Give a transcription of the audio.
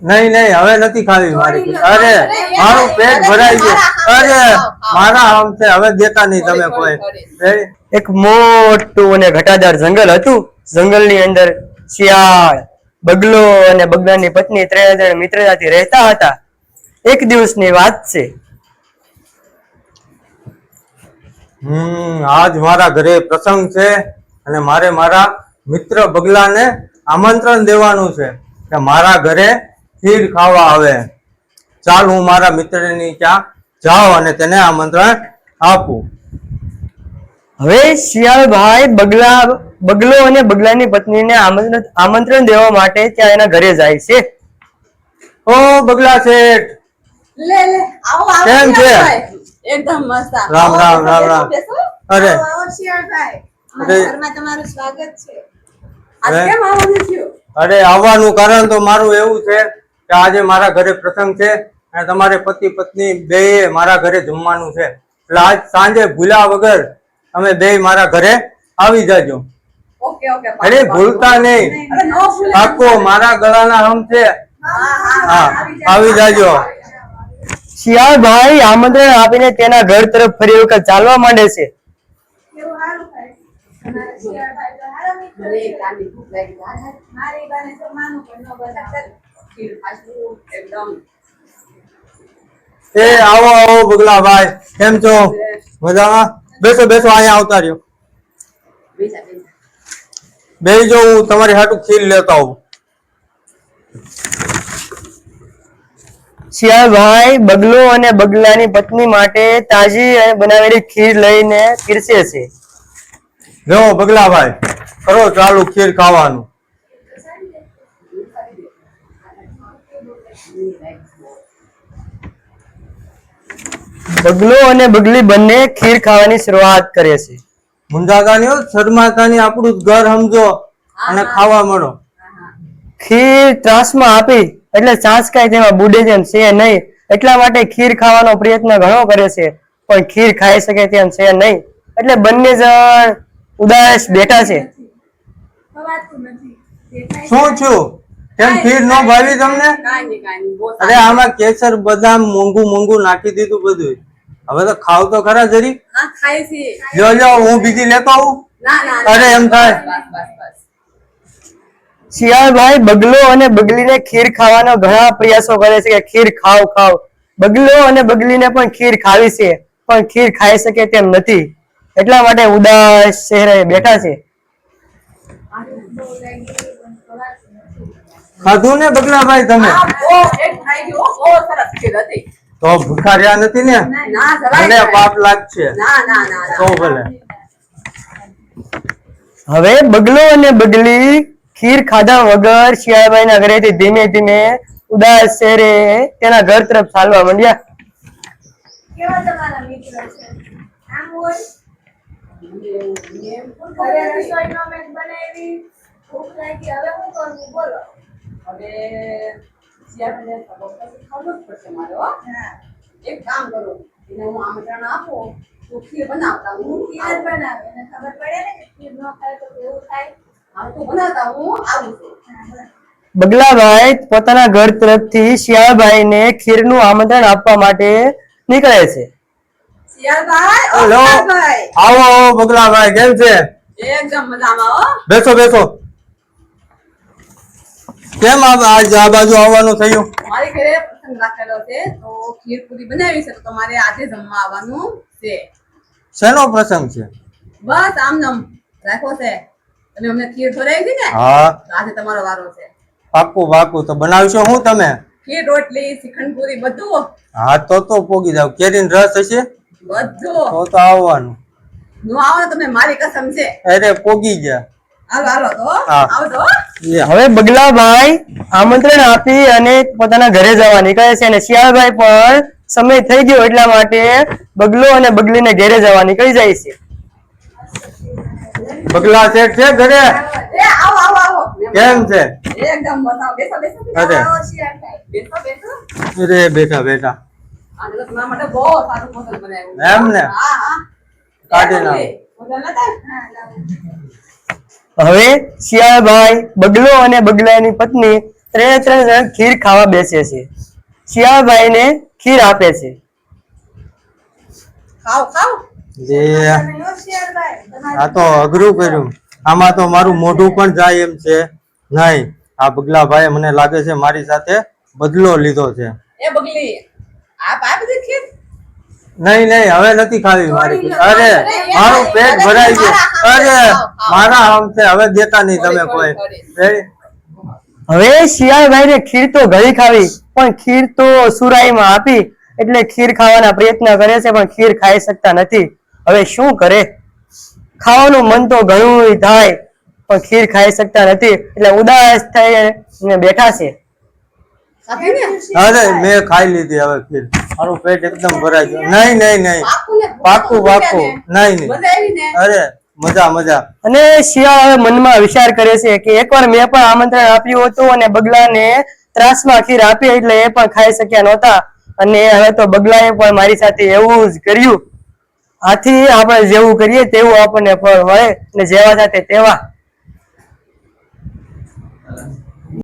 નહીં નહીં હવે નથી ખાવી મારી ખીર. અરે મારું પેટ ભરાઈ ગયું. અરે મારા આમ છે હવે દેતા નહીં તમે કોઈ. એક મોટું અને ઘટાદાર જંગલ હતું. જંગલની અંદર શિયાળ, બગલો અને બગલાની પત્ની ત્રણે જણ મિત્રતાથી રહેતા હતા. એક દિવસની વાત છે. આજ મારા ઘરે પ્રસંગ છે અને મારે મારા મિત્ર બગલાને આમંત્રણ દેવાનું છે કે મારા ઘરે ખીર ખાવા આવે. ચાલ હું મારા મિત્રની ત્યાં જાઉં અને તેને આમંત્રણ આપું. હવે શિયાળભાઈ બગલો અને બગલાની પત્નીને આમંત્રણ દેવા માટે ત્યાં એના ઘરે જાય છે. ઓ બગલા શેઠ, લે લે આવો આવો કેમ છે? એકદમ મસ્ત. રામ રામ રામ રામ. અરે આવો શિયાળભાઈ, અરે. અમારા ઘરમાં તમારું સ્વાગત છે. આજ કેમ આવવાનું થયું? અરે આવવાનું કારણ તો મારું એવું છે કે આજે મારા ઘરે પ્રસંગ છે અને તમારે પતિ પત્ની બે મારા ઘરે જમવાનું છે. એટલે આજ સાંજે ભૂલ્યા વગર તમે બે મારા ઘરે આવી જાજો. Okay okay. અરે ભૂલતા નહીં. અરે નો ભૂલે. પાકો મારા ગળાના હમ છે. હા આવી જાજો. શિયાળભાઈ આમંત્રણ આપીને તેના ઘર તરફ ફરી વખત ચાલવા માંડે છે. કેવું સારું થાય. અમારા શિયાળભાઈ તો હારા મિત્ર છે. કાલી ભૂખ લાગી જાય. મારી બાને તો માનું પણ નો બધા ખીર ખાશું એકદમ. એ આવો આવો બગલાભાઈ, કેમ છો? મજામાં? બેસો બેસો, અહીંયા આવતા રહ્યો. બેસા બેસા. બેસજો, હું તમારી હાટુ ખીર લેતા આવું. શિયાળભાઈ બગલો અને બગલાની પત્ની માટે તાજી અને બનાવેલી ખીર લઈને પીરસે છે. જો બગલાભાઈ, કરો ચાલુ ખીર ખાવાનું. બગલો અને બગલી બંને ખીર ખાવાની શરૂઆત કરે છે. મુંજાતાની હો, શરમાતાની, આપણું જ ઘર સમજો અને ખાવા મળો. ખીર ત્રાસમાં આપી એટલે ચાંચકાય તેમાં બુડે તેમ છે નહીં. એટલા માટે ખીર ખાવાનો પ્રયત્ન ઘણો કરે છે પણ ખીર ખાઈ શકે તેમ છે નહીં. એટલે બંને જણ ઉદાસ બેઠા છે. ખવાતું નથી. દેખાય શું છું? કેમ ખીર નો ભાવી તમને? કાંઈ નહીં બહુ અરે આમાં કેસર બદામ મોંઘું મોંઘું નાખી દીધું બધું. હવે તો ખાવ તો ખરા જરી. હા ખાય છે. જો હું બીજી લેતો આવું. ના ના અરે એમ થાય. બસ બસ બસ. શિયાળભાઈ બગલો અને બગલીને ખીર ખાવાનો ઘણા પ્રયાસો કરે છે કે ખીર ખાવ ખાવ. બગલો અને બગલીને પણ ખીર ખાવી છે પણ ખીર ખાઈ શકે તેમ નથી. એટલા માટે ઉદાસ ચહેરે બેઠા છે. ખાધું ને બગલાભાઈ તમે? આ બહુ એક ખાઈ ગયો બહુ સરસ ખીર હતી. તો ભૂખા રહ્યા નથી ને? ના જરાય મને નહીં. પાપ લાગશે. ના ના ના તો ભલે. હવે બગલો અને બગલી ખીર ખાધા વગર શિયાળભાઈના ઘરેથી ધીમે ધીમે ઉદાસ ચહેરે તેના ઘર તરફ ચાલવા માંડ્યા. કેવા તમારા મિત્ર છે? આમ હોય ઘરે રસોઈનો મેં બનાવી, ભૂખ લાગી, હવે શું કરવું બોલો? હવે શિયાળને ખબર પછી ખાવું જ પડશે મારે હો. એક કામ કરું, એને હું આમંત્રણ આપું તો ખીર બનાવતા હું ખીર બનાવે એને ખબર પડે ને કે ખીર ન ખાય તો કેવું થાય. હા તો બનાવતા હું આવું છું. બગલાભાઈ પોતાના ઘર તરફથી શિયાળભાઈને ખીરનું આમંત્રણ આપવા માટે નીકળે છે. શિયાળભાઈ ઓ હેલો. શિયાળભાઈ આવો આવો બગલાભાઈ, કેમ છે? એકદમ મજામાં હો. બેસો બેસો. કેમ આજ આ બાજુ આવવાનું થયું? મારી ઘરે પ્રસંગ રાખેલો છે તો ખીર પૂરી બનાવી છે તો તમારે આજે જમવા આવવાનું છે. શેનો પ્રસંગ છે? બસ આમ નામ રાખો છે. તમે અમને ખીર ખવડાવી હતી ને હા તો આજે તમારો વારો છે. પાકું પાકું. તો બનાવશો હું તમે? ખીર રોટલી શ્રીખંડ પૂરી બધું હા તો પોગી જાવ. કેરીનો રસ હશે બધું તો આવવાનું. નો આવો ને તમે મારી કસમ છે. અરે પોગી ગયા. હાલો હાલો તો હા. આવજો. હવે બગલાભાઈ આમંત્રણ આપી અને પોતાના ઘરે જવા નીકળે છે અને શિયાળભાઈ પણ સમય થઈ ગયો એટલા માટે બગલો અને બગલીને ઘરે જવા નીકળી જાય છે. બગલા શેઠ છે ઘરે? એ આવો આવો આવો. કેમ છે? એકદમ બતાવો. બેસો બેસો બેસો. અરે. આવો શિયાળભાઈ. બેસો બેસો. અરે બેઠા બેઠા. આજે તો તમારા માટે બહુ સારું ભોજન બનાવ્યું. એમ ને? હા હા. કાઢી નાખો. ભોજન નતા? હા લાવો. હવે શિયાળભાઈ બગલો અને બગલાની પત્ની ત્રણ જણ ખીર ખાવા બેસે છે. શિયાળભાઈ ને ખીર આપે છે. ખાવ ખાવ જે આ તો અઘરું કર્યું. આમાં તો મારું મોઢું પણ જાય એમ છે નહીં. આ બગલાભાઈએ મને લાગે છે મારી સાથે બદલો લીધો છે. એ બગલી આ બધી ખીર નહીં નહીં, હવે નથી ખાવી મારી ખીર. અરે મારું પેટ ભરાઈ ગયું. અરે મારા આમ છે, હવે દેતા નહીં તમે કોઈ. હવે શિયાળભાઈ ને ખીર તો ઘણી ખાવી, પણ ખીર તો સુરાઈમાં આપી એટલે ખીર ખાવાના પ્રયત્ન કરે છે, પણ ખીર ખાઈ શકતા નથી. હવે શું કરે? ખાવાનું મન તો ઘણું થાય, પણ ખીર ખાઈ શકતા નથી એટલે ઉદાસ થઈને બેઠા છે. ખાધી ને અરે મેં ખાઈ લીધી હવે ખીર. મારું પેટ એકદમ ભરાઈ ગયું. નહીં નહીં નહીં, પાકું પાકું. નહીં નહીં, મજા આવી ને અરે મજા મજા. અને શિયાળ હવે મનમાં વિચાર કરે છે કે એકવાર મેં પણ આમંત્રણ આપ્યું હતું અને બગલાને ત્રાસમાં ખીર આપી એટલે એ પણ ખાઈ શક્યા નહોતા, અને હવે તો બગલાએ પણ મારી સાથે એવું જ કર્યું. આથી આપણે જેવું કરીએ તેવું આપણને ફળ મળે, અને જેવા સાથે તેવા.